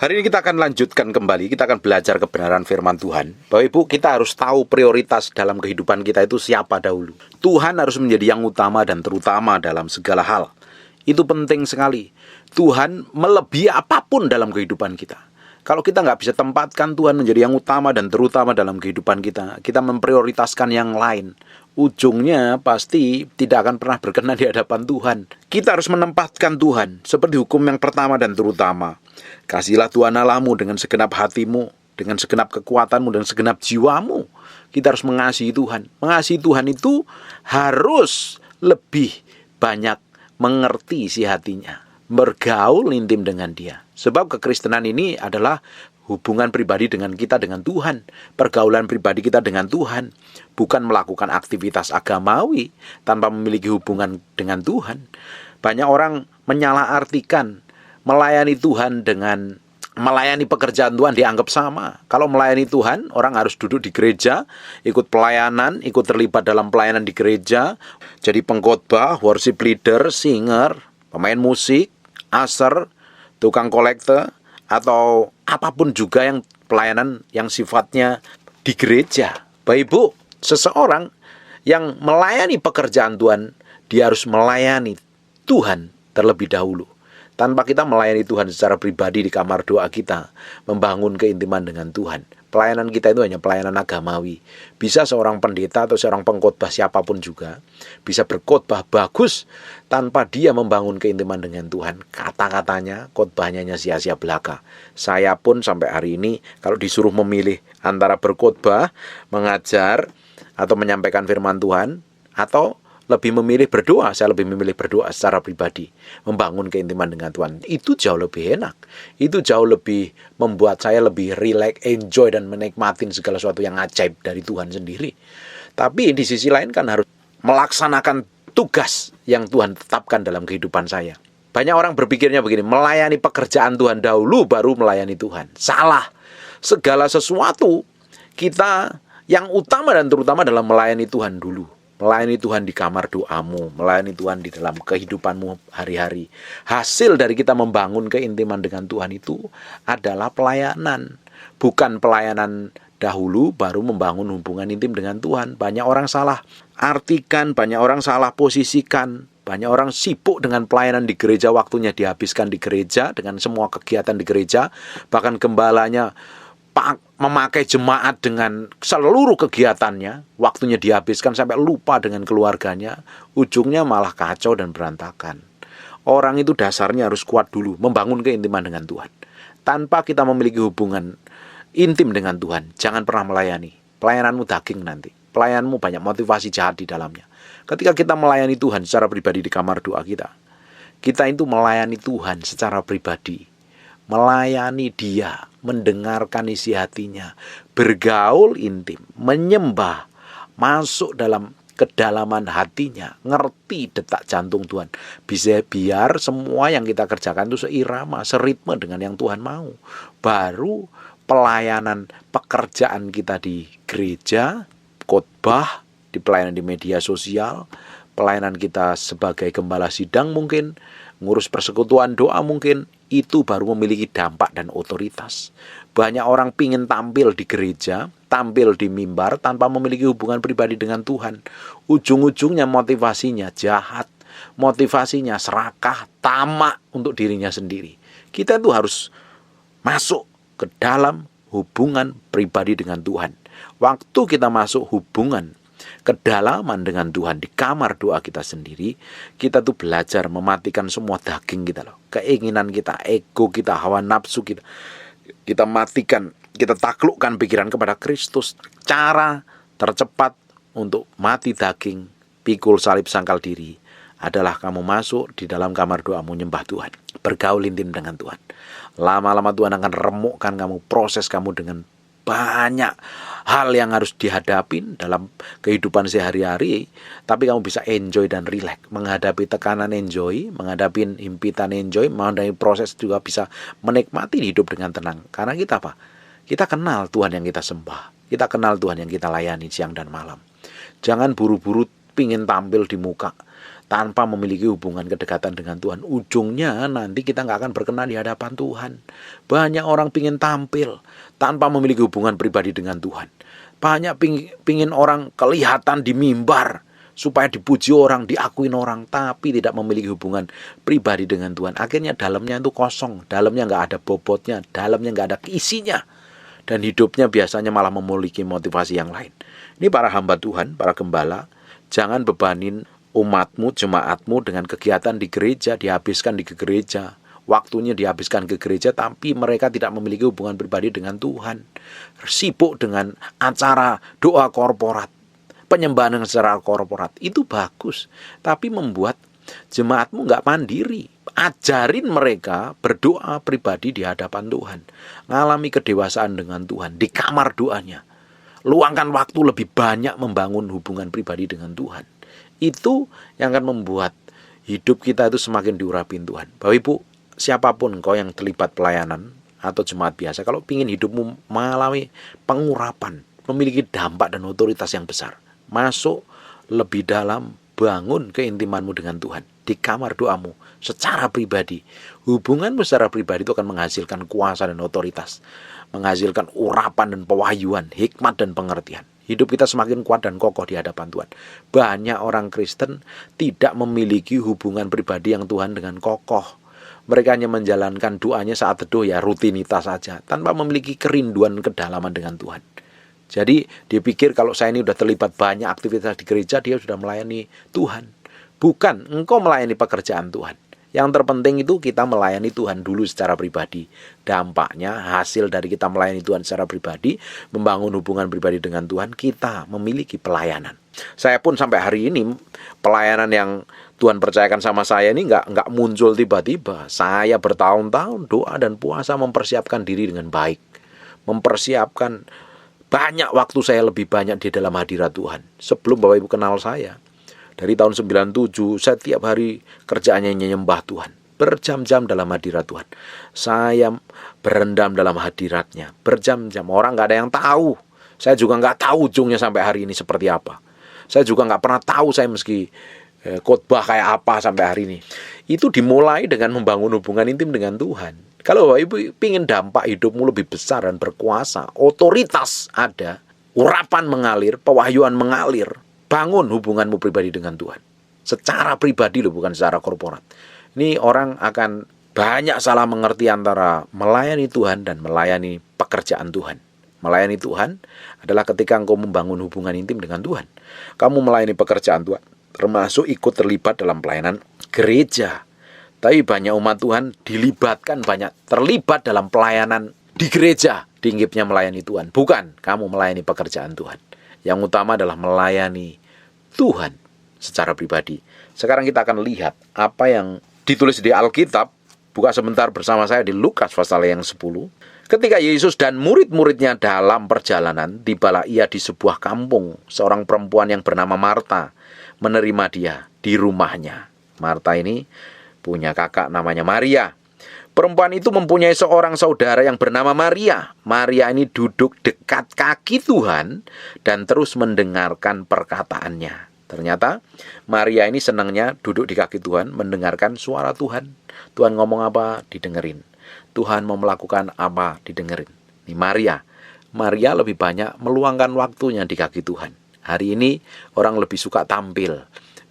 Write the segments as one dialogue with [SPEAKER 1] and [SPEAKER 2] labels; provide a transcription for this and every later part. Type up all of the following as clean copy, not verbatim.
[SPEAKER 1] Hari ini kita akan lanjutkan kembali, kita akan belajar kebenaran firman Tuhan. Bapak Ibu, kita harus tahu prioritas dalam kehidupan kita itu siapa dahulu. Tuhan harus menjadi yang utama dan terutama dalam segala hal. Itu penting sekali. Tuhan melebihi apapun dalam kehidupan kita. Kalau kita nggak bisa tempatkan Tuhan menjadi yang utama dan terutama dalam kehidupan kita, kita memprioritaskan yang lain, ujungnya pasti tidak akan pernah berkenan di hadapan Tuhan. Kita harus menempatkan Tuhan seperti hukum yang pertama dan terutama. Kasihilah Tuhan Allahmu dengan segenap hatimu, dengan segenap kekuatanmu, dan segenap jiwamu. Kita harus mengasihi Tuhan. Mengasihi Tuhan itu harus lebih banyak mengerti isi hatinya, bergaul intim dengan Dia. Sebab kekristenan ini adalah hubungan pribadi dengan kita dengan Tuhan, pergaulan pribadi kita dengan Tuhan, bukan melakukan aktivitas agamawi tanpa memiliki hubungan dengan Tuhan. Banyak orang menyalahartikan melayani Tuhan dengan melayani pekerjaan Tuhan dianggap sama. Kalau melayani Tuhan, orang harus duduk di gereja, ikut pelayanan, ikut terlibat dalam pelayanan di gereja, jadi pengkhotbah, worship leader, singer, pemain musik, usher, tukang kolekte, atau apapun juga yang pelayanan yang sifatnya di gereja. Bapak Ibu, seseorang yang melayani pekerjaan Tuhan, dia harus melayani Tuhan terlebih dahulu. Tanpa kita melayani Tuhan secara pribadi di kamar doa kita, membangun keintiman dengan Tuhan, pelayanan kita itu hanya pelayanan agamawi. Bisa seorang pendeta atau seorang pengkhotbah siapapun juga bisa berkhotbah bagus tanpa dia membangun keintiman dengan Tuhan. Kata-katanya, khotbahnya hanya sia-sia belaka. Saya pun sampai hari ini kalau disuruh memilih antara berkhotbah, mengajar, atau menyampaikan firman Tuhan, atau lebih memilih berdoa, saya lebih memilih berdoa secara pribadi, membangun keintiman dengan Tuhan. Itu jauh lebih enak. Itu jauh lebih membuat saya lebih relax, enjoy, dan menikmatin segala sesuatu yang ajaib dari Tuhan sendiri. Tapi di sisi lain kan harus melaksanakan tugas yang Tuhan tetapkan dalam kehidupan saya. Banyak orang berpikirnya begini, melayani pekerjaan Tuhan dahulu baru melayani Tuhan. Salah. Segala sesuatu kita yang utama dan terutama adalah melayani Tuhan dulu. Melayani Tuhan di kamar doamu, melayani Tuhan di dalam kehidupanmu hari-hari. Hasil dari kita membangun keintiman dengan Tuhan itu adalah pelayanan. Bukan pelayanan dahulu baru membangun hubungan intim dengan Tuhan. Banyak orang salah artikan, banyak orang salah posisikan. Banyak orang sibuk dengan pelayanan di gereja, waktunya dihabiskan di gereja, dengan semua kegiatan di gereja. Bahkan gembalanya memakai jemaat dengan seluruh kegiatannya, waktunya dihabiskan sampai lupa dengan keluarganya, ujungnya malah kacau dan berantakan. Orang itu dasarnya harus kuat dulu, membangun keintiman dengan Tuhan. Tanpa kita memiliki hubungan intim dengan Tuhan, jangan pernah melayani. Pelayananmu daging nanti, pelayananmu banyak motivasi jahat di dalamnya. Ketika kita melayani Tuhan secara pribadi di kamar doa kita itu melayani Tuhan secara pribadi, melayani Dia, mendengarkan isi hatinya, bergaul intim, menyembah, masuk dalam kedalaman hatinya, ngerti detak jantung Tuhan. Bisa biar semua yang kita kerjakan itu seirama, seritme dengan yang Tuhan mau. Baru pelayanan pekerjaan kita di gereja, khotbah, di pelayanan di media sosial, pelayanan kita sebagai gembala sidang mungkin, ngurus persekutuan doa mungkin, itu baru memiliki dampak dan otoritas. Banyak orang pingin tampil di gereja, tampil di mimbar tanpa memiliki hubungan pribadi dengan Tuhan. Ujung-ujungnya motivasinya jahat, motivasinya serakah, tamak untuk dirinya sendiri. Kita itu harus masuk ke dalam hubungan pribadi dengan Tuhan. Waktu kita masuk hubungan kedalaman dengan Tuhan di kamar doa kita sendiri, kita tuh belajar mematikan semua daging kita loh. Keinginan kita, ego kita, hawa nafsu kita. Kita matikan, kita taklukkan pikiran kepada Kristus. Cara tercepat untuk mati daging, pikul salib sangkal diri, adalah kamu masuk di dalam kamar doamu menyembah Tuhan, bergaul intim dengan Tuhan. Lama-lama Tuhan akan remukkan kamu, proses kamu dengan banyak hal yang harus dihadapin dalam kehidupan sehari-hari, tapi kamu bisa enjoy dan relax, menghadapi tekanan enjoy, menghadapi himpitan enjoy, menghadapi proses juga bisa menikmati hidup dengan tenang. Karena kita apa? Kita kenal Tuhan yang kita sembah, kita kenal Tuhan yang kita layani siang dan malam. Jangan buru-buru pingin tampil di muka, tanpa memiliki hubungan kedekatan dengan Tuhan, ujungnya nanti kita nggak akan berkenan di hadapan Tuhan. Banyak orang pingin tampil tanpa memiliki hubungan pribadi dengan Tuhan. Banyak pingin orang kelihatan di mimbar supaya dipuji orang, diakuin orang, tapi tidak memiliki hubungan pribadi dengan Tuhan. Akhirnya dalamnya itu kosong, dalamnya nggak ada bobotnya, dalamnya nggak ada isinya, dan hidupnya biasanya malah memiliki motivasi yang lain. Ini para hamba Tuhan, para gembala, jangan bebanin umatmu, jemaatmu dengan kegiatan di gereja, dihabiskan di gereja, waktunya dihabiskan ke gereja, tapi mereka tidak memiliki hubungan pribadi dengan Tuhan. Sibuk dengan acara doa korporat, penyembahan secara korporat, itu bagus, tapi membuat jemaatmu nggak mandiri. Ajarin mereka berdoa pribadi di hadapan Tuhan, ngalami kedewasaan dengan Tuhan di kamar doanya. Luangkan waktu lebih banyak membangun hubungan pribadi dengan Tuhan. Itu yang akan membuat hidup kita itu semakin diurapin Tuhan. Bapak Ibu, siapapun engkau yang terlibat pelayanan atau jemaat biasa, kalau ingin hidupmu mengalami pengurapan, memiliki dampak dan otoritas yang besar, masuk lebih dalam, bangun keintimanmu dengan Tuhan di kamar doamu secara pribadi. Hubunganmu secara pribadi itu akan menghasilkan kuasa dan otoritas, menghasilkan urapan dan pewahyuan, hikmat dan pengertian. Hidup kita semakin kuat dan kokoh di hadapan Tuhan. Banyak orang Kristen tidak memiliki hubungan pribadi yang Tuhan dengan kokoh. Mereka hanya menjalankan doanya saat teduh, ya rutinitas saja, tanpa memiliki kerinduan kedalaman dengan Tuhan. Jadi dipikir kalau saya ini sudah terlibat banyak aktivitas di gereja, dia sudah melayani Tuhan. Bukan, engkau melayani pekerjaan Tuhan. Yang terpenting itu kita melayani Tuhan dulu secara pribadi. Dampaknya, hasil dari kita melayani Tuhan secara pribadi, membangun hubungan pribadi dengan Tuhan, kita memiliki pelayanan. Saya pun sampai hari ini, pelayanan yang Tuhan percayakan sama saya ini nggak muncul tiba-tiba. Saya bertahun-tahun doa dan puasa mempersiapkan diri dengan baik. Mempersiapkan banyak waktu saya lebih banyak di dalam hadirat Tuhan. Sebelum Bapak Ibu kenal saya, dari tahun 97, saya tiap hari kerjaannya menyembah Tuhan. Berjam-jam dalam hadirat Tuhan. Saya berendam dalam hadiratnya. Berjam-jam. Orang nggak ada yang tahu. Saya juga nggak tahu ujungnya sampai hari ini seperti apa. Saya juga nggak pernah tahu saya meski khotbah kayak apa sampai hari ini. Itu dimulai dengan membangun hubungan intim dengan Tuhan. Kalau Bapak Ibu ingin dampak hidupmu lebih besar dan berkuasa, otoritas ada, urapan mengalir, pewahyuan mengalir, bangun hubunganmu pribadi dengan Tuhan. Secara pribadi loh, bukan secara korporat. Ini orang akan banyak salah mengerti antara melayani Tuhan dan melayani pekerjaan Tuhan. Melayani Tuhan adalah ketika engkau membangun hubungan intim dengan Tuhan. Kamu melayani pekerjaan Tuhan, termasuk ikut terlibat dalam pelayanan gereja. Tapi banyak umat Tuhan dilibatkan, banyak terlibat dalam pelayanan di gereja, dianggapnya melayani Tuhan. Bukan, kamu melayani pekerjaan Tuhan. Yang utama adalah melayani Tuhan secara pribadi. Sekarang kita akan lihat apa yang ditulis di Alkitab. Buka sebentar bersama saya di Lukas pasal yang 10. Ketika Yesus dan murid-muridnya dalam perjalanan, tibalah ia di sebuah kampung. Seorang perempuan yang bernama Marta menerima dia di rumahnya. Marta ini punya kakak namanya Maria. Perempuan itu mempunyai seorang saudara yang bernama Maria. Maria ini duduk dekat kaki Tuhan dan terus mendengarkan perkataannya. Ternyata Maria ini senangnya duduk di kaki Tuhan, mendengarkan suara Tuhan. Tuhan ngomong apa, didengerin. Tuhan mau melakukan apa, didengerin. Ini Maria. Maria lebih banyak meluangkan waktunya di kaki Tuhan. Hari ini orang lebih suka tampil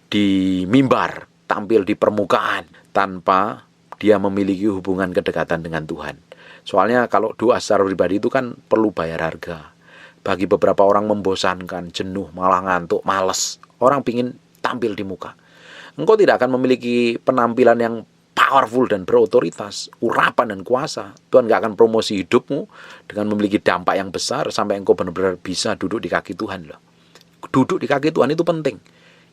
[SPEAKER 1] di mimbar, tampil di permukaan, tanpa dia memiliki hubungan kedekatan dengan Tuhan. Soalnya kalau doa secara pribadi itu kan perlu bayar harga. Bagi beberapa orang membosankan, jenuh, malah ngantuk, malas. Orang pingin tampil di muka. Engkau tidak akan memiliki penampilan yang powerful dan berotoritas, urapan dan kuasa. Tuhan gak akan promosi hidupmu dengan memiliki dampak yang besar sampai engkau benar-benar bisa duduk di kaki Tuhan loh. Duduk di kaki Tuhan itu penting.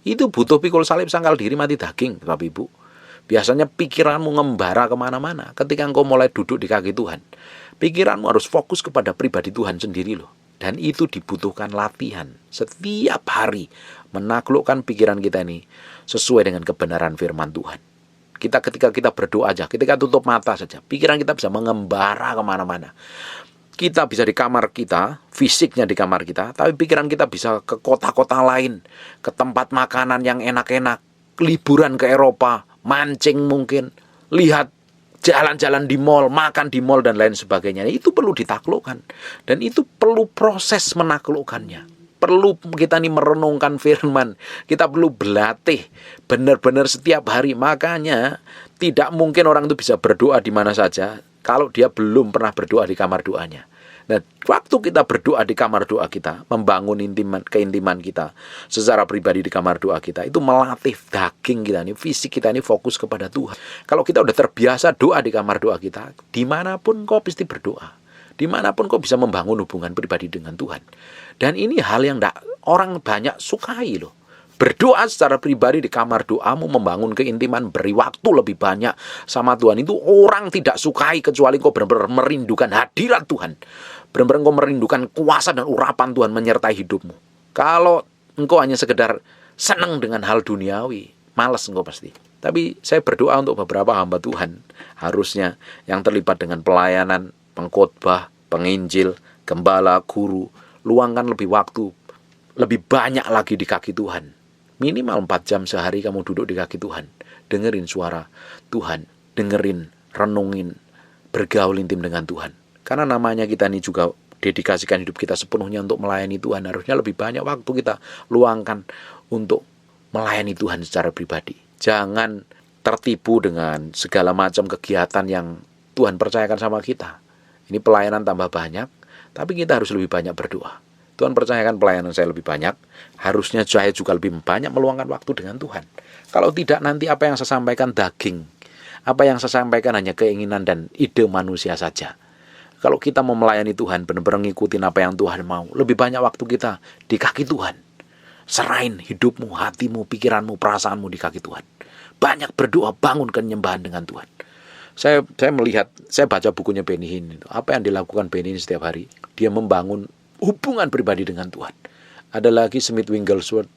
[SPEAKER 1] Itu butuh pikul salib sangkal diri mati daging, Bapak Ibu. Biasanya pikiranmu ngembara kemana-mana ketika engkau mulai duduk di kaki Tuhan. Pikiranmu harus fokus kepada pribadi Tuhan sendiri loh. Dan itu dibutuhkan latihan setiap hari menaklukkan pikiran kita ini sesuai dengan kebenaran firman Tuhan. Ketika kita berdoa aja, ketika tutup mata saja, pikiran kita bisa mengembara kemana-mana. Kita bisa di kamar kita, fisiknya di kamar kita, tapi pikiran kita bisa ke kota-kota lain, ke tempat makanan yang enak-enak, liburan ke Eropa, mancing mungkin, lihat jalan-jalan di mall, makan di mall dan lain sebagainya. Itu perlu ditaklukkan. Dan itu perlu proses menaklukkannya. Perlu kita nih merenungkan firman. Kita perlu berlatih benar-benar setiap hari. Makanya tidak mungkin orang itu bisa berdoa di mana saja kalau dia belum pernah berdoa di kamar doanya. Nah, waktu kita berdoa di kamar doa kita, membangun keintiman kita secara pribadi di kamar doa kita, itu melatih daging kita ini, fisik kita ini fokus kepada Tuhan. Kalau kita udah terbiasa doa di kamar doa kita, dimanapun kau pasti berdoa, dimanapun kau bisa membangun hubungan pribadi dengan Tuhan. Dan ini hal yang orang banyak sukai loh. Berdoa secara pribadi di kamar doamu, membangun keintiman, beri waktu lebih banyak sama Tuhan. Itu orang tidak sukai kecuali kau benar-benar merindukan hadirat Tuhan. Benar-benar engkau merindukan kuasa dan urapan Tuhan menyertai hidupmu. Kalau engkau hanya sekedar senang dengan hal duniawi, malas engkau pasti. Tapi saya berdoa untuk beberapa hamba Tuhan, harusnya yang terlibat dengan pelayanan, pengkhotbah, penginjil, gembala, guru, luangkan lebih waktu, lebih banyak lagi di kaki Tuhan. Minimal 4 jam sehari kamu duduk di kaki Tuhan. Dengerin suara Tuhan, dengerin, renungin, bergaul intim dengan Tuhan. Karena namanya kita ini juga dedikasikan hidup kita sepenuhnya untuk melayani Tuhan. Harusnya lebih banyak waktu kita luangkan untuk melayani Tuhan secara pribadi. Jangan tertipu dengan segala macam kegiatan yang Tuhan percayakan sama kita. Ini pelayanan tambah banyak, tapi kita harus lebih banyak berdoa. Tuhan percayakan pelayanan saya lebih banyak, harusnya saya juga lebih banyak meluangkan waktu dengan Tuhan. Kalau tidak, nanti apa yang saya sampaikan daging, apa yang saya sampaikan hanya keinginan dan ide manusia saja. Kalau kita mau melayani Tuhan, benar-benar ngikutin apa yang Tuhan mau, lebih banyak waktu kita di kaki Tuhan. Serahin hidupmu, hatimu, pikiranmu, perasaanmu di kaki Tuhan. Banyak berdoa, bangun penyembahan dengan Tuhan. Saya melihat, saya baca bukunya Benny Hinn. Apa yang dilakukan Benny Hinn setiap hari? Dia membangun hubungan pribadi dengan Tuhan. Ada lagi Smith Wigglesworth,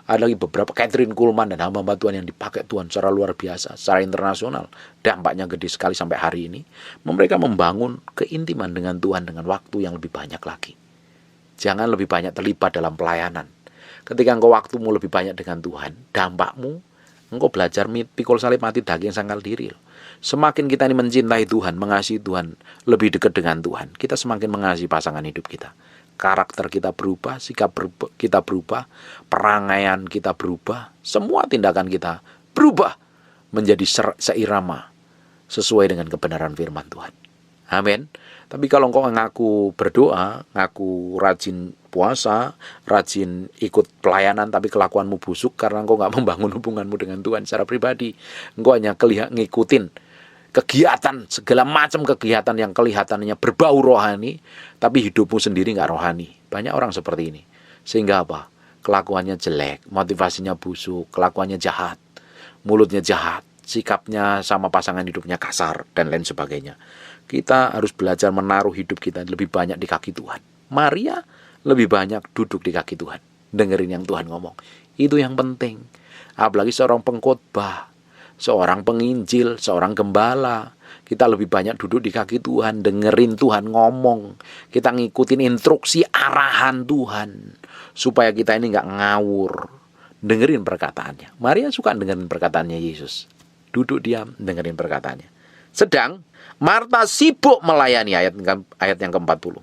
[SPEAKER 1] ada lagi beberapa Catherine Kuhlman dan hamba-hamba Tuhan yang dipakai Tuhan secara luar biasa, secara internasional. Dampaknya gede sekali sampai hari ini. Mereka membangun keintiman dengan Tuhan dengan waktu yang lebih banyak lagi. Jangan lebih banyak terlibat dalam pelayanan. Ketika engkau waktumu lebih banyak dengan Tuhan, dampakmu, engkau belajar pikul salib mati daging sangkal diri. Semakin kita ini mencintai Tuhan, mengasihi Tuhan, lebih dekat dengan Tuhan, kita semakin mengasihi pasangan hidup kita. Karakter kita berubah, sikap kita berubah, perangaian kita berubah, semua tindakan kita berubah menjadi seirama sesuai dengan kebenaran firman Tuhan. Amin. Tapi kalau engkau ngaku berdoa, ngaku rajin puasa, rajin ikut pelayanan, tapi kelakuanmu busuk karena engkau gak membangun hubunganmu dengan Tuhan secara pribadi, engkau hanya ngikutin kegiatan, segala macam kegiatan yang kelihatannya berbau rohani, tapi hidupmu sendiri gak rohani. Banyak orang seperti ini. Sehingga apa? Kelakuannya jelek, motivasinya busuk, kelakuannya jahat, mulutnya jahat, sikapnya sama pasangan hidupnya kasar, dan lain sebagainya. Kita harus belajar menaruh hidup kita lebih banyak di kaki Tuhan. Maria lebih banyak duduk di kaki Tuhan, dengerin yang Tuhan ngomong. Itu yang penting. Apalagi seorang pengkhotbah, seorang penginjil, seorang gembala, kita lebih banyak duduk di kaki Tuhan, dengerin Tuhan ngomong, kita ngikutin instruksi arahan Tuhan, supaya kita ini gak ngawur, dengerin perkataannya. Maria suka dengerin perkataannya Yesus, duduk diam, dengerin perkataannya. Sedang Marta sibuk melayani, ayat yang ke-40.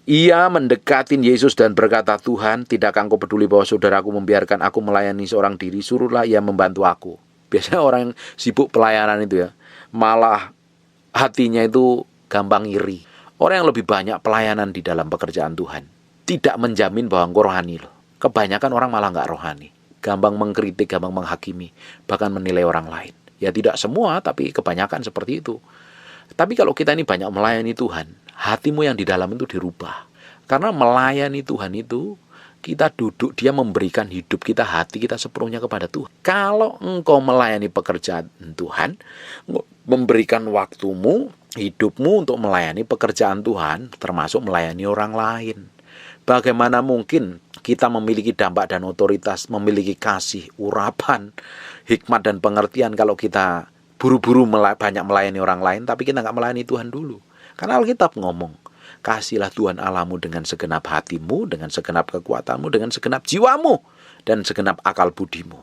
[SPEAKER 1] Ia mendekatin Yesus dan berkata, Tuhan, tidakkah engkau peduli bahwa saudaraku membiarkan aku melayani seorang diri? Suruhlah ia membantu aku. Biasanya orang yang sibuk pelayanan itu ya, malah hatinya itu gampang iri. Orang yang lebih banyak pelayanan di dalam pekerjaan Tuhan tidak menjamin bahwa engkau rohani loh. Kebanyakan orang malah gak rohani, gampang mengkritik, gampang menghakimi, bahkan menilai orang lain. Ya tidak semua, tapi kebanyakan seperti itu. Tapi kalau kita ini banyak melayani Tuhan, hatimu yang di dalam itu dirubah. Karena melayani Tuhan itu, kita duduk, dia memberikan hidup kita, hati kita sepenuhnya kepada Tuhan. Kalau engkau melayani pekerjaan Tuhan, memberikan waktumu, hidupmu untuk melayani pekerjaan Tuhan, termasuk melayani orang lain. Bagaimana mungkin kita memiliki dampak dan otoritas, memiliki kasih, urapan, hikmat dan pengertian kalau kita buru-buru banyak melayani orang lain, tapi kita nggak melayani Tuhan dulu. Karena Alkitab ngomong, kasihlah Tuhan Allahmu dengan segenap hatimu, dengan segenap kekuatanmu, dengan segenap jiwamu, dan segenap akal budimu.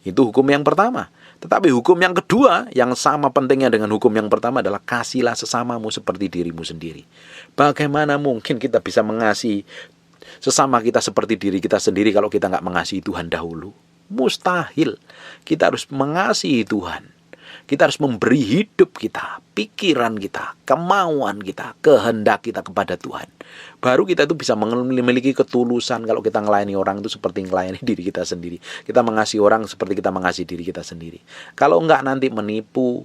[SPEAKER 1] Itu hukum yang pertama. Tetapi hukum yang kedua, yang sama pentingnya dengan hukum yang pertama adalah kasihilah sesamamu seperti dirimu sendiri. Bagaimana mungkin kita bisa mengasihi sesama kita seperti diri kita sendiri kalau kita nggak mengasihi Tuhan dahulu? Mustahil. Kita harus mengasihi Tuhan. Kita harus memberi hidup kita, pikiran kita, kemauan kita, kehendak kita kepada Tuhan. Baru kita itu bisa memiliki ketulusan kalau kita melayani orang itu seperti melayani diri kita sendiri. Kita mengasihi orang seperti kita mengasihi diri kita sendiri. Kalau enggak nanti menipu,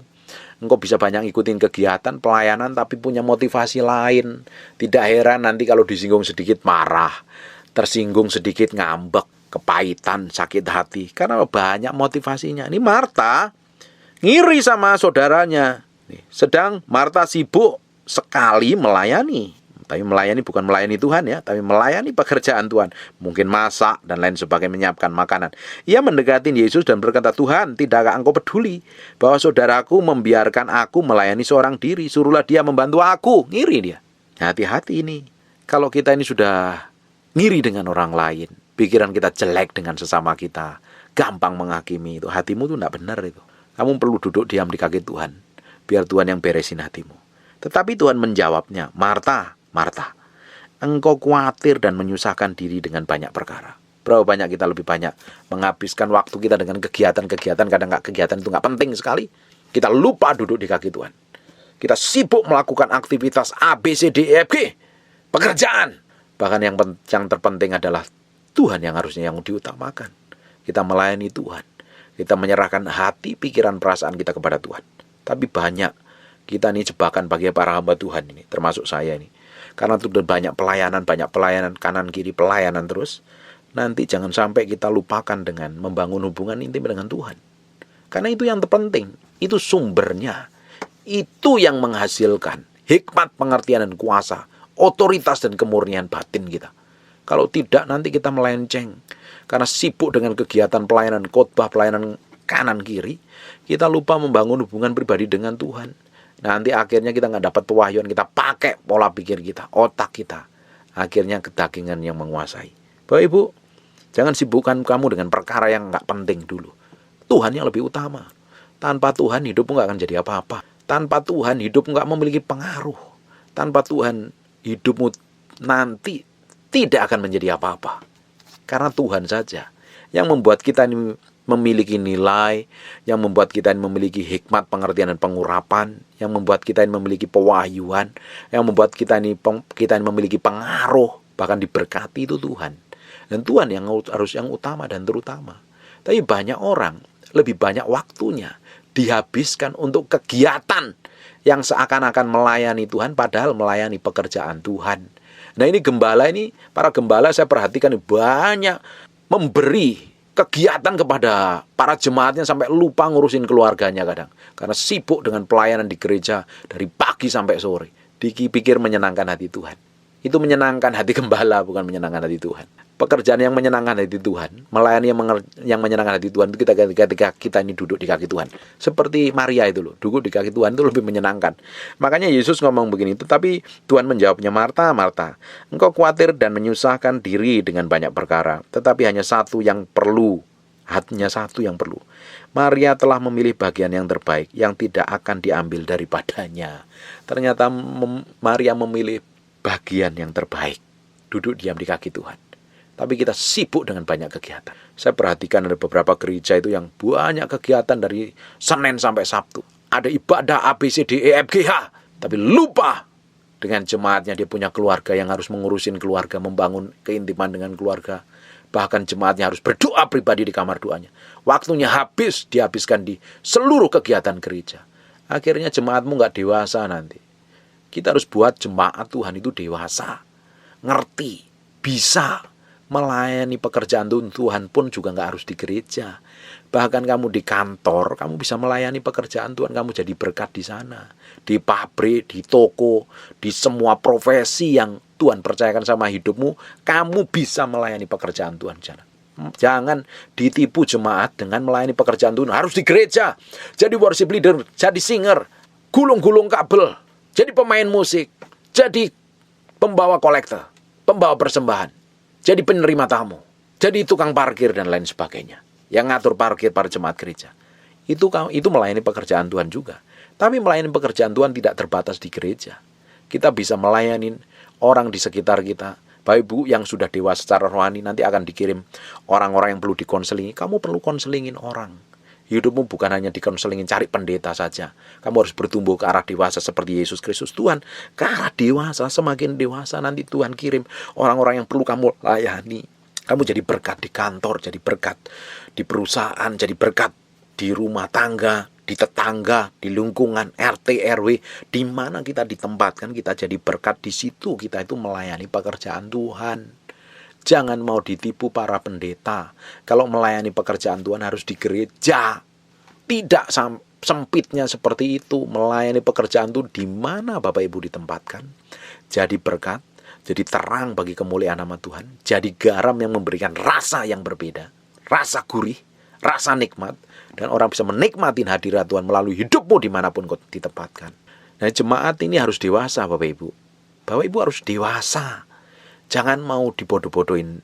[SPEAKER 1] engkau bisa banyak ikutin kegiatan pelayanan tapi punya motivasi lain. Tidak heran nanti kalau disinggung sedikit marah, tersinggung sedikit ngambek, kepahitan, sakit hati. Karena banyak motivasinya. Ini Marta ngiri sama saudaranya. Sedang Marta sibuk sekali melayani. Tapi melayani bukan melayani Tuhan ya, tapi melayani pekerjaan Tuhan. Mungkin masak dan lain sebagainya, menyiapkan makanan. Ia mendekati Yesus dan berkata, Tuhan, tidakkah engkau peduli bahwa saudaraku membiarkan aku melayani seorang diri? Suruhlah dia membantu aku. Ngiri dia. Hati-hati ini. Kalau kita ini sudah ngiri dengan orang lain, pikiran kita jelek dengan sesama kita, gampang menghakimi itu. Hatimu itu tidak benar itu. Kamu perlu duduk diam di kaki Tuhan. Biar Tuhan yang beresin hatimu. Tetapi Tuhan menjawabnya, Marta, Marta, engkau khawatir dan menyusahkan diri dengan banyak perkara. Berapa banyak kita lebih banyak menghabiskan waktu kita dengan kegiatan-kegiatan. Kadang kegiatan itu nggak penting sekali. Kita lupa duduk di kaki Tuhan. Kita sibuk melakukan aktivitas A, B, C, D, E, F, G. Pekerjaan. Bahkan yang terpenting adalah Tuhan yang harusnya yang diutamakan. Kita melayani Tuhan. Kita menyerahkan hati, pikiran, perasaan kita kepada Tuhan. Tapi banyak kita ini jebakan bagi para hamba Tuhan ini, termasuk saya ini. Karena itu banyak pelayanan, kanan kiri pelayanan terus. Nanti jangan sampai kita lupakan dengan membangun hubungan intim dengan Tuhan. Karena itu yang terpenting, itu sumbernya. Itu yang menghasilkan hikmat, pengertian dan kuasa, otoritas dan kemurnian batin kita. Kalau tidak nanti kita melenceng. Karena sibuk dengan kegiatan pelayanan khotbah, pelayanan kanan kiri, kita lupa membangun hubungan pribadi dengan Tuhan. Nanti akhirnya kita nggak dapat pewahyuan, kita pakai pola pikir kita, otak kita. Akhirnya kedagingan yang menguasai. Bapak Ibu, jangan sibukkan kamu dengan perkara yang nggak penting dulu. Tuhan yang lebih utama. Tanpa Tuhan hidupmu nggak akan jadi apa-apa. Tanpa Tuhan hidupmu nggak memiliki pengaruh. Tanpa Tuhan hidupmu nanti tidak akan menjadi apa-apa. Karena Tuhan saja yang membuat kita ini memiliki nilai, yang membuat kita ini memiliki hikmat, pengertian dan pengurapan, yang membuat kita ini memiliki pewahyuan, yang membuat kita ini memiliki pengaruh, bahkan diberkati itu Tuhan. Dan Tuhan yang harus yang utama dan terutama. Tapi banyak orang lebih banyak waktunya dihabiskan untuk kegiatan yang seakan-akan melayani Tuhan padahal melayani pekerjaan Tuhan. Nah ini gembala ini, para gembala saya perhatikan banyak memberi kegiatan kepada para jemaatnya sampai lupa ngurusin keluarganya kadang. Karena sibuk dengan pelayanan di gereja dari pagi sampai sore. Dipikir menyenangkan hati Tuhan. Itu menyenangkan hati gembala, bukan menyenangkan hati Tuhan. Pekerjaan yang menyenangkan hati Tuhan, melayani yang menyenangkan hati Tuhan itu ketika kita ini duduk di kaki Tuhan. Seperti Maria itu loh, duduk di kaki Tuhan itu lebih menyenangkan. Makanya Yesus ngomong begini, tetapi Tuhan menjawabnya, Marta, Marta, engkau khawatir dan menyusahkan diri dengan banyak perkara, tetapi hanya satu yang perlu. Maria telah memilih bagian yang terbaik, yang tidak akan diambil daripadanya. Ternyata Maria memilih bagian yang terbaik, duduk diam di kaki Tuhan. Tapi kita sibuk dengan banyak kegiatan. Saya perhatikan ada beberapa gereja itu yang banyak kegiatan dari Senin sampai Sabtu. Ada ibadah A, B, C, D, E, F, G, H. Tapi lupa dengan jemaatnya, dia punya keluarga yang harus mengurusin keluarga, membangun keintiman dengan keluarga. Bahkan jemaatnya harus berdoa pribadi di kamar doanya. Waktunya dihabiskan di seluruh kegiatan gereja. Akhirnya jemaatmu nggak dewasa nanti. Kita harus buat jemaat Tuhan itu dewasa. Ngerti, bisa melayani pekerjaan Tuhan pun juga nggak harus di gereja. Bahkan kamu di kantor, kamu bisa melayani pekerjaan Tuhan, kamu jadi berkat di sana. Di pabrik, di toko, di semua profesi yang Tuhan percayakan sama hidupmu, kamu bisa melayani pekerjaan Tuhan. Jangan ditipu jemaat dengan melayani pekerjaan Tuhan. Harus di gereja, jadi worship leader, jadi singer, gulung-gulung kabel, jadi pemain musik, jadi pembawa kolektor, pembawa persembahan, jadi penerima tamu, jadi tukang parkir dan lain sebagainya. yang ngatur parkir para jemaat gereja. Itu melayani pekerjaan Tuhan juga. Tapi melayani pekerjaan Tuhan tidak terbatas di gereja. Kita bisa melayani orang di sekitar kita. Bapak Ibu yang sudah dewasa secara rohani nanti akan dikirim orang-orang yang perlu dikonselingi. Kamu perlu konselingin orang. Hidupmu bukan hanya dikonselingin cari pendeta saja. Kamu harus bertumbuh ke arah dewasa seperti Yesus Kristus. Tuhan ke arah dewasa, semakin dewasa nanti Tuhan kirim orang-orang yang perlu kamu layani. Kamu jadi berkat di kantor, jadi berkat di perusahaan, jadi berkat di rumah tangga, di tetangga, di lingkungan RT RW, di mana kita ditempatkan, kita jadi berkat di situ. Kita itu melayani pekerjaan Tuhan. Jangan mau ditipu para pendeta. Kalau melayani pekerjaan Tuhan harus di gereja. Tidak sempitnya seperti itu. Melayani pekerjaan Tuhan di mana Bapak Ibu ditempatkan. Jadi berkat, jadi terang bagi kemuliaan nama Tuhan. Jadi garam yang memberikan rasa yang berbeda. Rasa gurih, rasa nikmat. Dan orang bisa menikmati hadirat Tuhan melalui hidupmu dimanapun kau ditempatkan. Nah, jemaat ini harus dewasa Bapak Ibu. Bapak Ibu harus dewasa. Jangan mau dibodoh-bodohin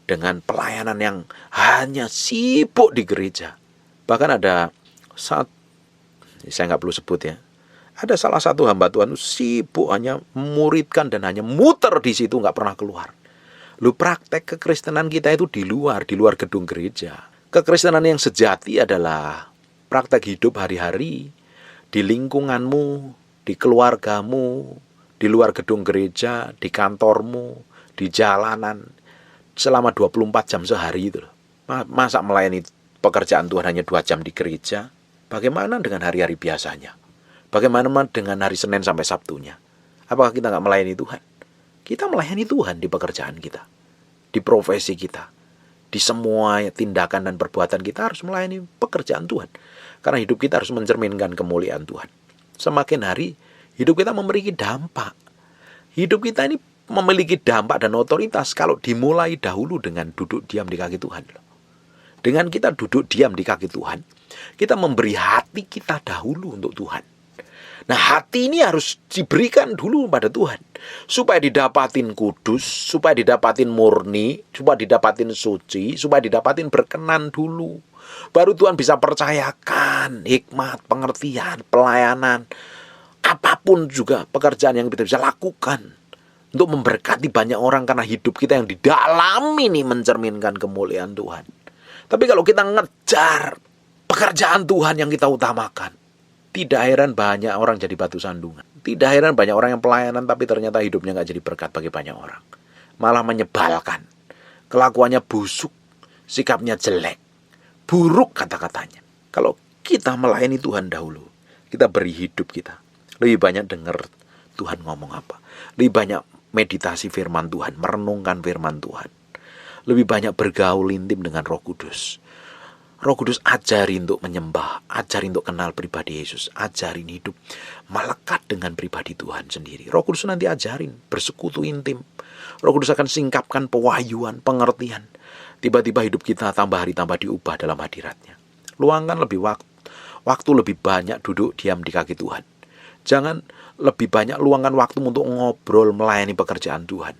[SPEAKER 1] dengan pelayanan yang hanya sibuk di gereja. Bahkan ada saya nggak perlu sebut ya. Ada salah satu hamba Tuhan sibuk hanya memuridkan dan hanya muter di situ, nggak pernah keluar. Lu praktek kekristenan kita itu di luar gedung gereja. Kekristenan yang sejati adalah praktek hidup hari-hari di lingkunganmu, di keluargamu, di luar gedung gereja, di kantormu, di jalanan, selama 24 jam sehari itu. Masa melayani pekerjaan Tuhan hanya 2 jam di gereja? Bagaimana dengan hari-hari biasanya? Bagaimana dengan hari Senin sampai Sabtunya? Apakah kita nggak melayani Tuhan? Kita melayani Tuhan di pekerjaan kita, di profesi kita. Di semua tindakan dan perbuatan kita harus melayani pekerjaan Tuhan. Karena hidup kita harus mencerminkan kemuliaan Tuhan. Semakin hari, hidup kita memiliki dampak. Hidup kita ini memiliki dampak dan otoritas kalau dimulai dahulu dengan duduk diam di kaki Tuhan. Dengan kita duduk diam di kaki Tuhan, kita memberi hati kita dahulu untuk Tuhan. Nah, hati ini harus diberikan dulu pada Tuhan. Supaya didapatin kudus, supaya didapatin murni, supaya didapatin suci, supaya didapatin berkenan dulu. Baru Tuhan bisa percayakan hikmat, pengertian, pelayanan, apapun juga pekerjaan yang kita bisa lakukan. Untuk memberkati banyak orang karena hidup kita yang di dalam ini mencerminkan kemuliaan Tuhan. Tapi kalau kita ngejar pekerjaan Tuhan yang kita utamakan, tidak heran banyak orang jadi batu sandungan. Tidak heran banyak orang yang pelayanan tapi ternyata hidupnya gak jadi berkat bagi banyak orang. Malah menyebalkan. Kelakuannya busuk. Sikapnya jelek. Buruk kata-katanya. Kalau kita melayani Tuhan dahulu, kita beri hidup kita. Lebih banyak dengar Tuhan ngomong apa. Lebih banyak meditasi firman Tuhan. Merenungkan firman Tuhan. Lebih banyak bergaul intim dengan Roh Kudus. Roh Kudus ajari untuk menyembah, ajari untuk kenal pribadi Yesus, ajarin hidup melekat dengan pribadi Tuhan sendiri. Roh Kudus nanti ajarin bersekutu intim. Roh Kudus akan singkapkan pewahyuan, pengertian. Tiba-tiba hidup kita tambah hari tambah diubah dalam hadiratnya. Luangkan lebih waktu lebih banyak duduk diam di kaki Tuhan. Jangan lebih banyak luangkan waktu untuk ngobrol melayani pekerjaan Tuhan.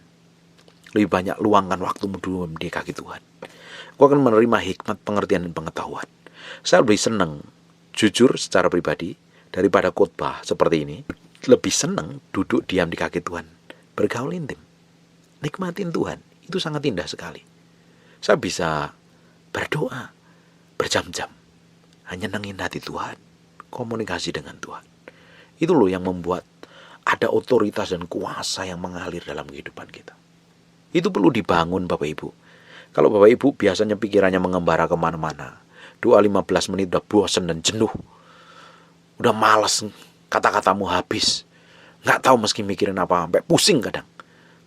[SPEAKER 1] Lebih banyak luangkan waktu diam di kaki Tuhan. Kau akan menerima hikmat, pengertian, dan pengetahuan. Saya lebih senang, jujur secara pribadi, daripada khotbah seperti ini. Lebih senang duduk diam di kaki Tuhan. Bergaul intim. Nikmatin Tuhan. Itu sangat indah sekali. Saya bisa berdoa berjam-jam. Hanya nengin hati Tuhan. Komunikasi dengan Tuhan. Itu loh yang membuat ada otoritas dan kuasa yang mengalir dalam kehidupan kita. Itu perlu dibangun Bapak Ibu. Kalau Bapak Ibu biasanya pikirannya mengembara kemana-mana, doa 15 menit udah bosan dan jenuh, udah malas, kata-katamu habis, gak tahu meski mikirin apa, sampai pusing kadang.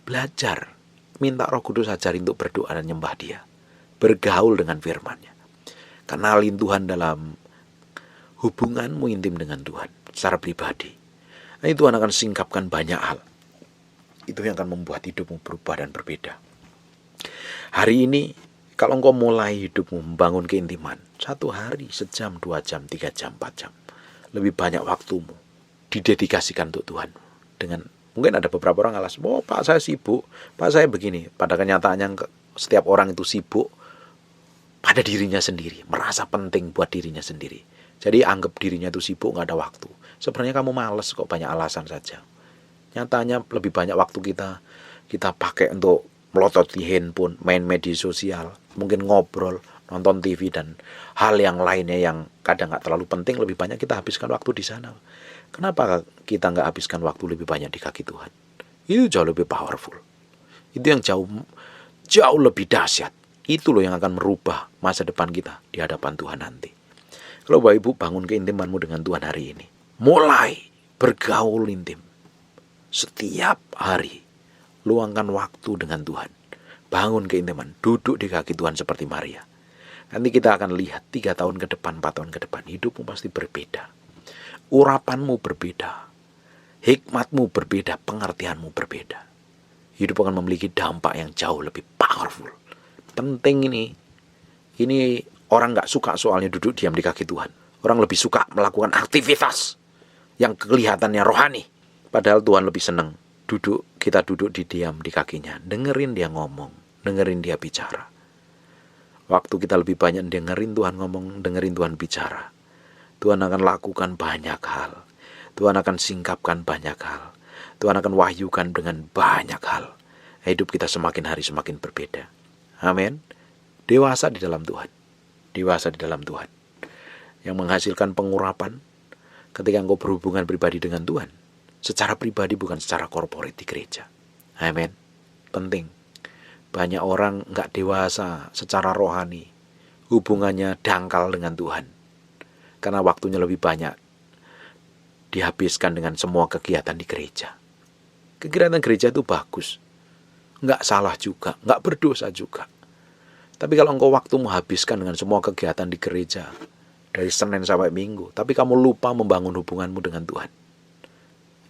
[SPEAKER 1] Belajar, minta Roh Kudus ajarin untuk berdoa dan nyembah Dia, bergaul dengan firman-Nya, kenalin Tuhan dalam hubunganmu intim dengan Tuhan secara pribadi. Nah, Tuhan akan singkapkan banyak hal. Itu yang akan membuat hidupmu berubah dan berbeda. Hari ini, kalau engkau mulai hidupmu membangun keintiman, 1 hari, sejam, 2 jam, 3 jam, 4 jam, lebih banyak waktumu didedikasikan untuk Tuhan. Mungkin ada beberapa orang alas, oh Pak saya sibuk, Pak saya begini. Pada kenyataannya setiap orang itu sibuk pada dirinya sendiri, merasa penting buat dirinya sendiri. Jadi anggap dirinya itu sibuk, nggak ada waktu. Sebenarnya kamu males kok, banyak alasan saja. Nyatanya lebih banyak waktu kita pakai untuk melototi handphone, main media sosial, mungkin ngobrol, nonton TV, dan hal yang lainnya yang kadang nggak terlalu penting. Lebih banyak kita habiskan waktu di sana. Kenapa kita nggak habiskan waktu lebih banyak di kaki Tuhan? Itu jauh lebih powerful. Itu yang jauh lebih dahsyat. Itu loh yang akan merubah masa depan kita di hadapan Tuhan nanti. Kalau Bapak Ibu bangun keintimanmu dengan Tuhan hari ini, mulai bergaul intim. Setiap hari luangkan waktu dengan Tuhan. Bangun keintiman, duduk di kaki Tuhan seperti Maria. Nanti kita akan lihat 3 tahun ke depan, 4 tahun ke depan, hidupmu pasti berbeda. Urapanmu berbeda, hikmatmu berbeda, pengertianmu berbeda. Hidup akan memiliki dampak yang jauh lebih powerful. Penting ini orang gak suka soalnya duduk diam di kaki Tuhan. Orang lebih suka melakukan aktivitas yang kelihatannya rohani. Padahal Tuhan lebih senang kita duduk diam di kakinya. Dengerin dia ngomong, dengerin dia bicara. Waktu kita lebih banyak dengerin Tuhan ngomong, dengerin Tuhan bicara, Tuhan akan lakukan banyak hal. Tuhan akan singkapkan banyak hal. Tuhan akan wahyukan dengan banyak hal. Hidup kita semakin hari semakin berbeda. Amin. Dewasa di dalam Tuhan. Dewasa di dalam Tuhan. Yang menghasilkan pengurapan ketika engkau berhubungan pribadi dengan Tuhan. Secara pribadi bukan secara korporat di gereja. Amin. Penting. Banyak orang gak dewasa secara rohani. Hubungannya dangkal dengan Tuhan. Karena waktunya lebih banyak dihabiskan dengan semua kegiatan di gereja. Kegiatan gereja itu bagus. Nggak salah juga, nggak berdosa juga. Tapi kalau engkau waktumu habiskan dengan semua kegiatan di gereja, dari Senin sampai Minggu, tapi kamu lupa membangun hubunganmu dengan Tuhan,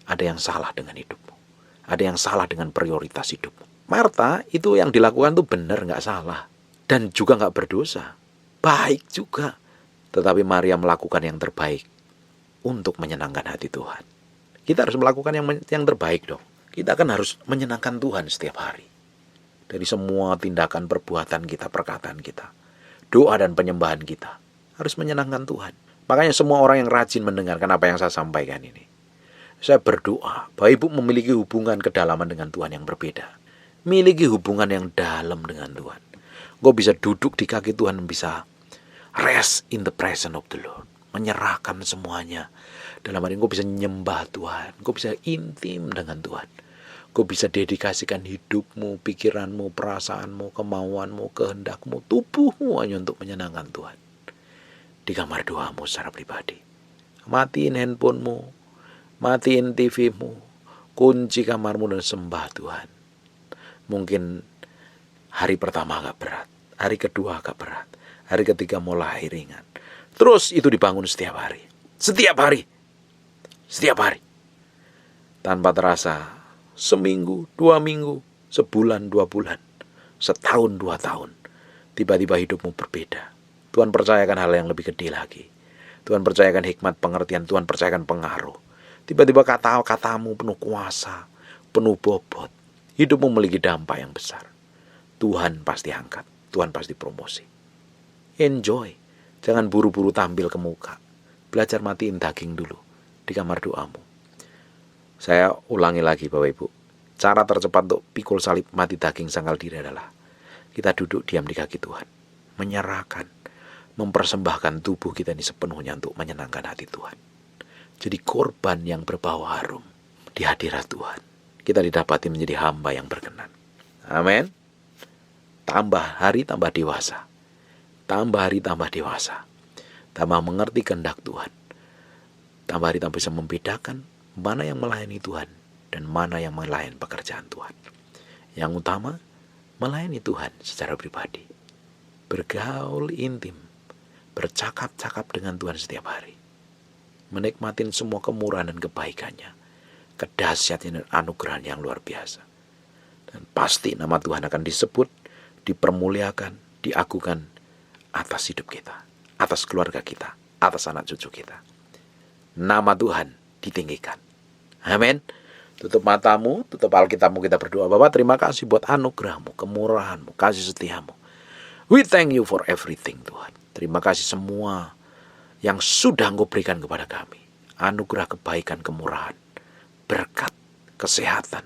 [SPEAKER 1] ada yang salah dengan hidupmu. Ada yang salah dengan prioritas hidupmu. Marta, itu yang dilakukan itu benar, nggak salah. Dan juga nggak berdosa. Baik juga. Tetapi Maria melakukan yang terbaik untuk menyenangkan hati Tuhan. Kita harus melakukan yang terbaik dong. Kita kan harus menyenangkan Tuhan setiap hari. Dari semua tindakan, perbuatan kita, perkataan kita, doa dan penyembahan kita, harus menyenangkan Tuhan. Makanya semua orang yang rajin mendengarkan apa yang saya sampaikan ini, saya berdoa bahwa Ibu memiliki hubungan kedalaman dengan Tuhan yang berbeda. Miliki hubungan yang dalam dengan Tuhan. Kau bisa duduk di kaki Tuhan, bisa rest in the presence of the Lord. Menyerahkan semuanya. Dalam hari ini kau bisa nyembah Tuhan. Kau bisa intim dengan Tuhan. Kau bisa dedikasikan hidupmu, pikiranmu, perasaanmu, kemauanmu, kehendakmu, tubuhmu hanya untuk menyenangkan Tuhan. Di kamar doamu secara pribadi. Matiin handphonemu, matiin TV-mu, kunci kamarmu dan sembah Tuhan. Mungkin hari pertama agak berat, hari kedua agak berat, hari ketiga mulai ringan. Terus itu dibangun setiap hari. Setiap hari. Setiap hari. Tanpa terasa, seminggu, 2 minggu, sebulan, 2 bulan, setahun, 2 tahun, tiba-tiba hidupmu berbeda. Tuhan percayakan hal yang lebih gede lagi. Tuhan percayakan hikmat pengertian, Tuhan percayakan pengaruh. Tiba-tiba kata-katamu penuh kuasa, penuh bobot. Hidupmu memiliki dampak yang besar. Tuhan pasti angkat, Tuhan pasti promosi. Enjoy. Jangan buru-buru tampil ke muka. Belajar matiin daging dulu di kamar doamu. Saya ulangi lagi Bapak Ibu. Cara tercepat untuk pikul salib mati daging sangkal diri adalah kita duduk diam di kaki Tuhan. Menyerahkan, mempersembahkan tubuh kita ini sepenuhnya untuk menyenangkan hati Tuhan. Jadi korban yang berbau harum di hadirat Tuhan. Kita didapati menjadi hamba yang berkenan. Amin. Tambah hari tambah dewasa. Tambah hari tambah dewasa. Tambah mengerti kehendak Tuhan. Tambah hari tambah bisa membedakan mana yang melayani Tuhan dan mana yang melayani pekerjaan Tuhan. Yang utama, melayani Tuhan secara pribadi. Bergaul intim. Bercakap-cakap dengan Tuhan setiap hari. Menikmatin semua kemurahan dan kebaikannya. Kedahsyatan dan anugerah yang luar biasa. Dan pasti nama Tuhan akan disebut, dipermuliakan, diagungkan atas hidup kita, atas keluarga kita, atas anak cucu kita. Nama Tuhan ditinggikan. Amin. Tutup matamu, tutup Alkitabmu, kita berdoa. Bapa, terima kasih buat anugerahmu, kemurahanmu, kasih setiamu. We thank you for everything, Tuhan. Terima kasih semua yang sudah Engkau berikan kepada kami. Anugerah kebaikan, kemurahan, berkat, kesehatan,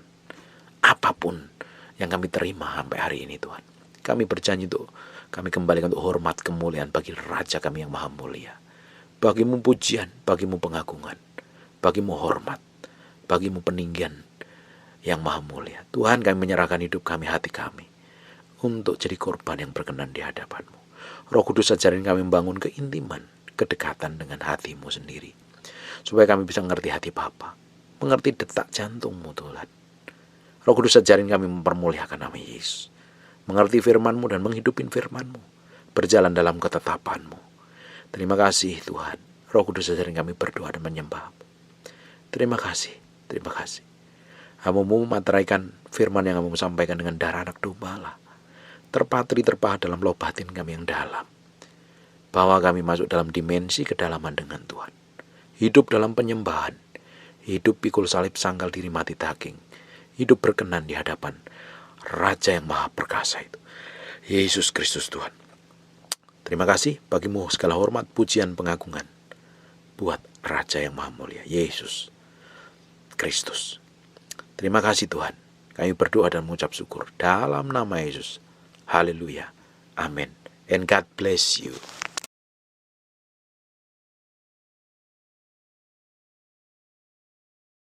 [SPEAKER 1] apapun yang kami terima sampai hari ini, Tuhan. Kami berjanji untuk kami kembalikan untuk hormat kemuliaan bagi Raja kami yang maha mulia. Bagimu pujian, bagimu pengagungan, bagimu hormat, bagimu peninggian yang maha mulia. Tuhan, kami menyerahkan hidup kami, hati kami, untuk jadi korban yang berkenan di hadapan-Mu. Roh Kudus ajarin kami membangun keintiman, kedekatan dengan hati-Mu sendiri. Supaya kami bisa mengerti hati Bapa, mengerti detak jantung-Mu, Tuhan. Roh Kudus ajarin kami mempermuliakan nama Yesus, mengerti firman-Mu dan menghidupin firman-Mu, berjalan dalam ketetapan-Mu. Terima kasih Tuhan. Roh Kudus ajarin kami berdoa dan menyembah-Mu. Terima kasih, terima kasih. Hamba-Mu memateraikan firman yang Kamu sampaikan dengan darah anak domba, terpatri terpahat dalam loh batin kami yang dalam, bahwa kami masuk dalam dimensi kedalaman dengan Tuhan, hidup dalam penyembahan, hidup pikul salib sangkal diri mati daging, hidup berkenan di hadapan Raja yang maha perkasa itu, Yesus Kristus Tuhan. Terima kasih, bagimu segala hormat, pujian, pengagungan buat Raja yang maha mulia, Yesus Kristus. Terima kasih Tuhan. Kami berdoa dan mengucap syukur dalam nama Yesus. Haleluya. Amin. And God bless you.